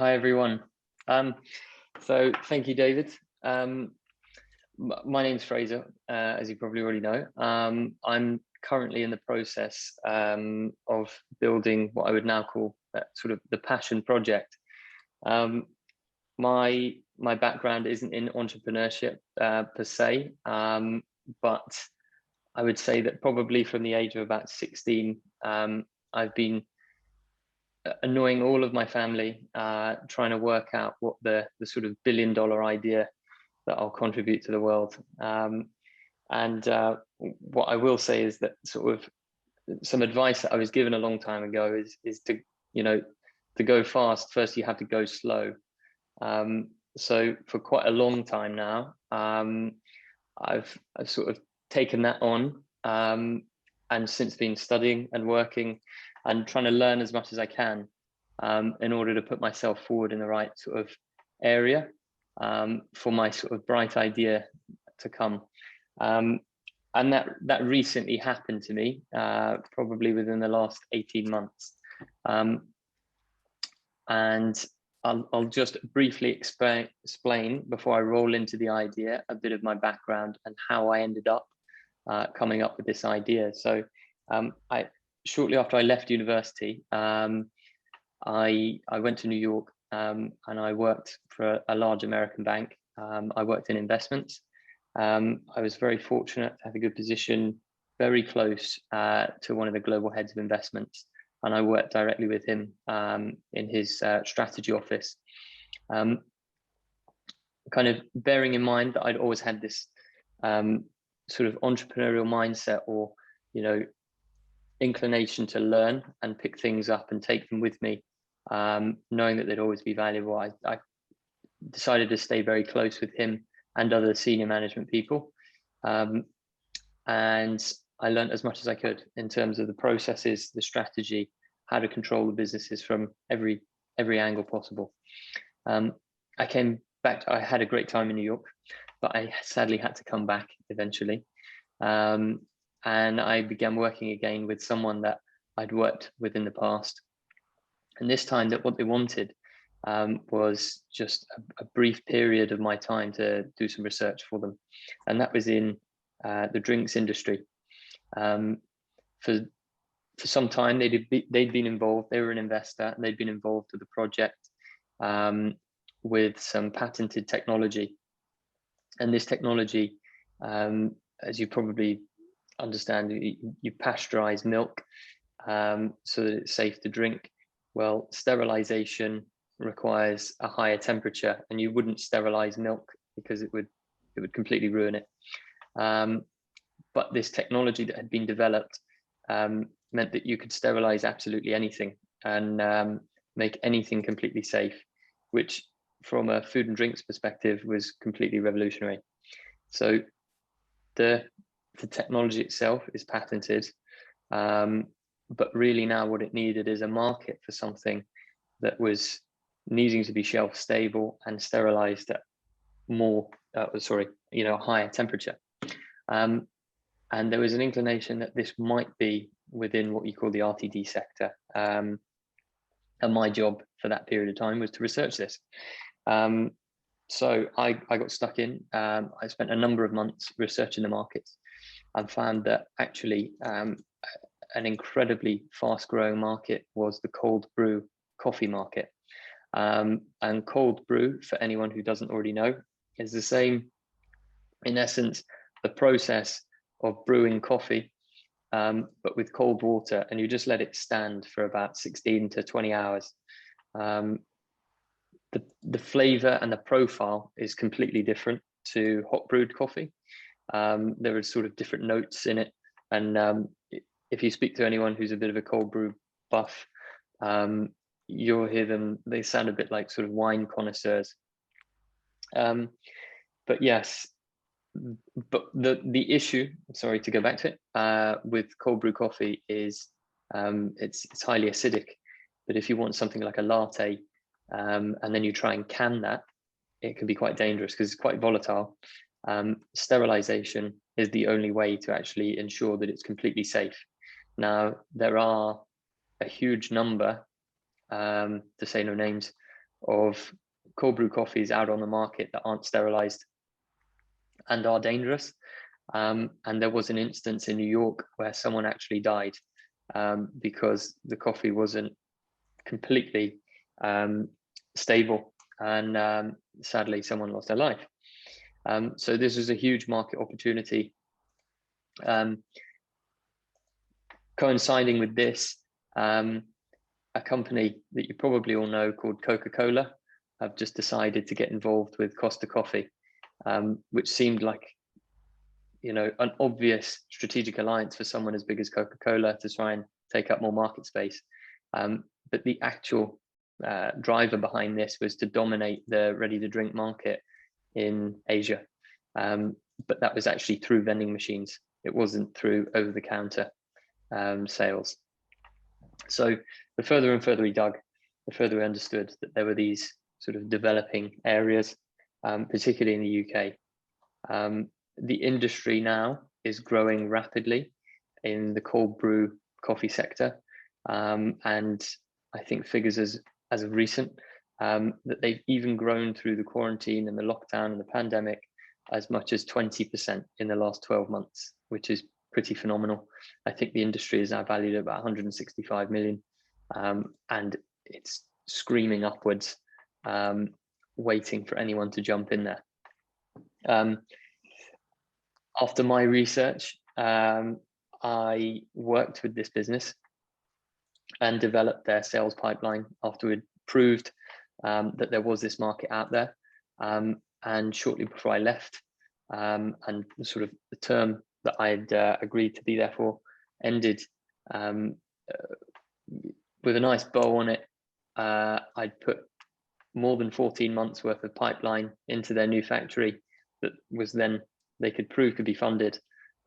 Hi, everyone. Um, so thank you, David. My name's Fraser, as you probably already know. I'm currently in the process of building what I would now call sort of the passion project. Um, my background isn't in entrepreneurship per se, but I would say that probably from the age of about 16, I've been annoying all of my family, trying to work out what the sort of $1 billion idea that I'll contribute to the world. And what I will say is that sort of some advice that I was given a long time ago is to, you know, to go fast, first you have to go slow. So for quite a long time now, I've sort of taken that on, and since been studying and working and trying to learn as much as I can, in order to put myself forward in the right sort of area, for my sort of bright idea to come. And that recently happened to me, probably within the last 18 months. And I'll just briefly explain before I roll into the idea a bit of my background and how I ended up coming up with this idea. So I shortly after I left university, I went to New York, and I worked for a large American bank. I worked in investments. I was very fortunate to have a good position, very close to one of the global heads of investments, and I worked directly with him in his strategy office. Kind of bearing in mind that I'd always had this sort of entrepreneurial mindset, or inclination to learn and pick things up and take them with me, knowing that they'd always be valuable. I decided to stay very close with him and other senior management people, and I learned as much as I could in terms of the processes, the strategy, how to control the businesses from every angle possible. I came back. I had a great time in New York, but I sadly had to come back eventually, and I began working again with someone that I'd worked with in the past. And this time, that what they wanted was just a brief period of my time to do some research for them, and that was in the drinks industry. For some time, they'd been involved. They were an investor, and they'd been involved with the project with some patented technology. And this technology, as you probably understand, you pasteurize milk so that it's safe to drink. Well, sterilization requires a higher temperature, and you wouldn't sterilize milk because it would completely ruin it. But this technology that had been developed meant that you could sterilize absolutely anything and make anything completely safe, which from a food and drinks perspective was completely revolutionary. So the technology itself is patented, but really now what it needed is a market for something that was needing to be shelf stable and sterilized at higher temperature. And there was an inclination that this might be within what you call the RTD sector. And my job for that period of time was to research this. So I got stuck in. I spent a number of months researching the markets and found that actually an incredibly fast-growing market was the cold brew coffee market. And cold brew, for anyone who doesn't already know, is the same, in essence, the process of brewing coffee, but with cold water, and you just let it stand for about 16 to 20 hours. The flavor and the profile is completely different to hot brewed coffee. There are sort of different notes in it, and if you speak to anyone who's a bit of a cold brew buff, you'll hear them. They sound a bit like sort of wine connoisseurs. But yes, but the issue, sorry to go back to it, with cold brew coffee is it's highly acidic. But if you want something like a latte, and then you try and can that, it can be quite dangerous because it's quite volatile. Sterilization is the only way to actually ensure that it's completely safe. Now, there are a huge number, to say no names, of cold brew coffees out on the market that aren't sterilized and are dangerous. And there was an instance in New York where someone actually died because the coffee wasn't completely stable, and sadly someone lost their life. So this is a huge market opportunity. Coinciding with this, a company that you probably all know called Coca-Cola have just decided to get involved with Costa Coffee, which seemed like, you know, an obvious strategic alliance for someone as big as Coca-Cola to try and take up more market space. But the actual driver behind this was to dominate the ready-to-drink market in Asia. But that was actually through vending machines. It wasn't through over-the-counter sales. So the further and further we dug, the further we understood that there were these sort of developing areas, particularly in the UK. The industry now is growing rapidly in the cold brew coffee sector, and I think figures as of recent that they've even grown through the quarantine and the lockdown and the pandemic as much as 20% in the last 12 months, which is pretty phenomenal. I think the industry is now valued at about 165 million, and it's screaming upwards, waiting for anyone to jump in there. After my research, I worked with this business and developed their sales pipeline after we'd proved that there was this market out there. And shortly before I left, and sort of the term that I'd agreed to be there for ended, with a nice bow on it. I'd put more than 14 months worth of pipeline into their new factory that was then they could prove could be funded.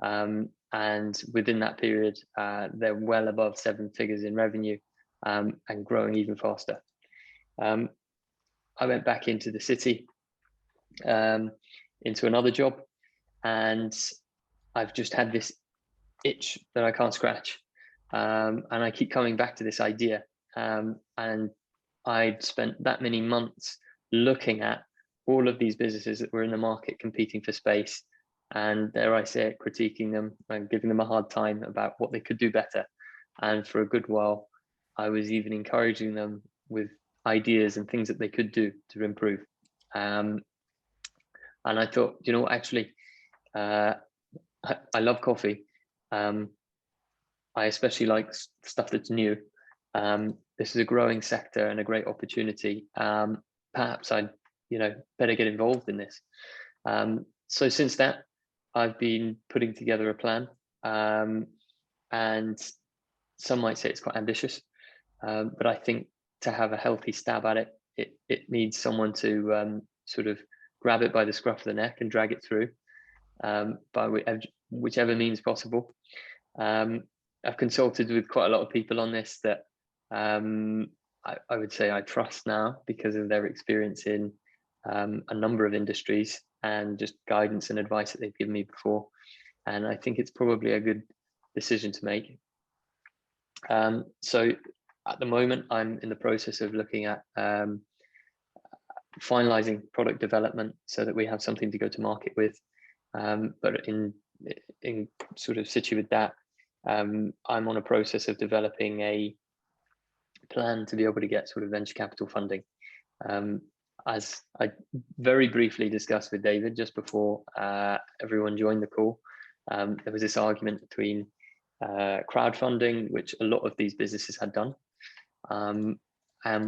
And within that period, they're well above 7 figures in revenue, and growing even faster. I went back into the city, into another job, and I've just had this itch that I can't scratch. And I keep coming back to this idea. And I'd spent that many months looking at all of these businesses that were in the market competing for space, and dare I say it, critiquing them and giving them a hard time about what they could do better. And for a good while, I was even encouraging them with ideas and things that they could do to improve. And I thought, you know, actually, I love coffee. I especially like stuff that's new. This is a growing sector and a great opportunity. Perhaps I'd, you know, better get involved in this. So since that, I've been putting together a plan, and some might say it's quite ambitious, but I think to have a healthy stab at it, it needs someone to sort of grab it by the scruff of the neck and drag it through, by whichever means possible. I've consulted with quite a lot of people on this that I would say I trust now because of their experience in a number of industries and just guidance and advice that they've given me before. And I think it's probably a good decision to make. So at the moment, I'm in the process of looking at finalizing product development so that we have something to go to market with. But in sort of situ with that, I'm on a process of developing a plan to be able to get sort of venture capital funding. As I very briefly discussed with David just before everyone joined the call, there was this argument between crowdfunding, which a lot of these businesses had done. And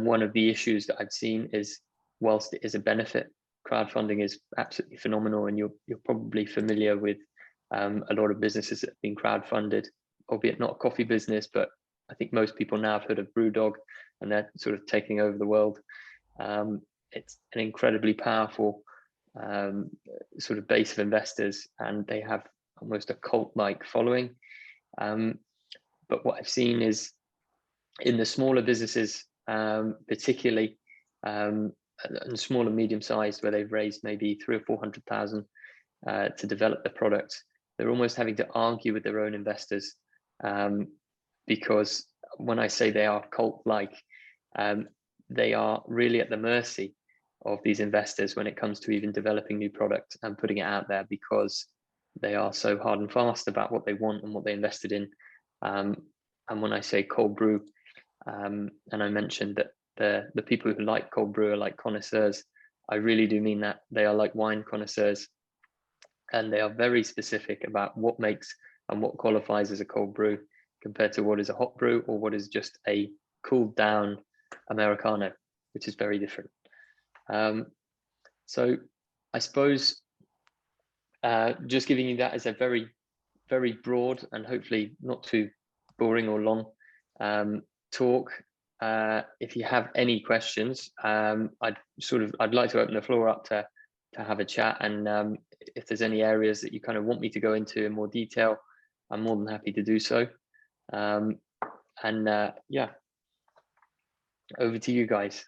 one of the issues that I've seen is, whilst it is a benefit, crowdfunding is absolutely phenomenal, and you're probably familiar with a lot of businesses that have been crowdfunded, albeit not a coffee business, but I think most people now have heard of Brewdog, and they're sort of taking over the world. It's an incredibly powerful sort of base of investors, and they have almost a cult-like following. But what I've seen is in the smaller businesses, particularly, and small and medium-sized, where they've raised maybe 300,000 or 400,000 to develop their products, they're almost having to argue with their own investors, because when I say they are cult-like, they are really at the mercy of these investors when it comes to even developing new product and putting it out there, because they are so hard and fast about what they want and what they invested in. And when I say cold brew, and I mentioned that the people who like cold brew are like connoisseurs, I really do mean that. They are like wine connoisseurs, and they are very specific about what makes and what qualifies as a cold brew compared to what is a hot brew or what is just a cooled down Americano, which is very different. So I suppose just giving you that as a very, very broad and hopefully not too boring or long talk. If you have any questions, I'd like to open the floor up to have a chat, and if there's any areas that you kind of want me to go into in more detail, I'm more than happy to do so. Yeah, over to you guys.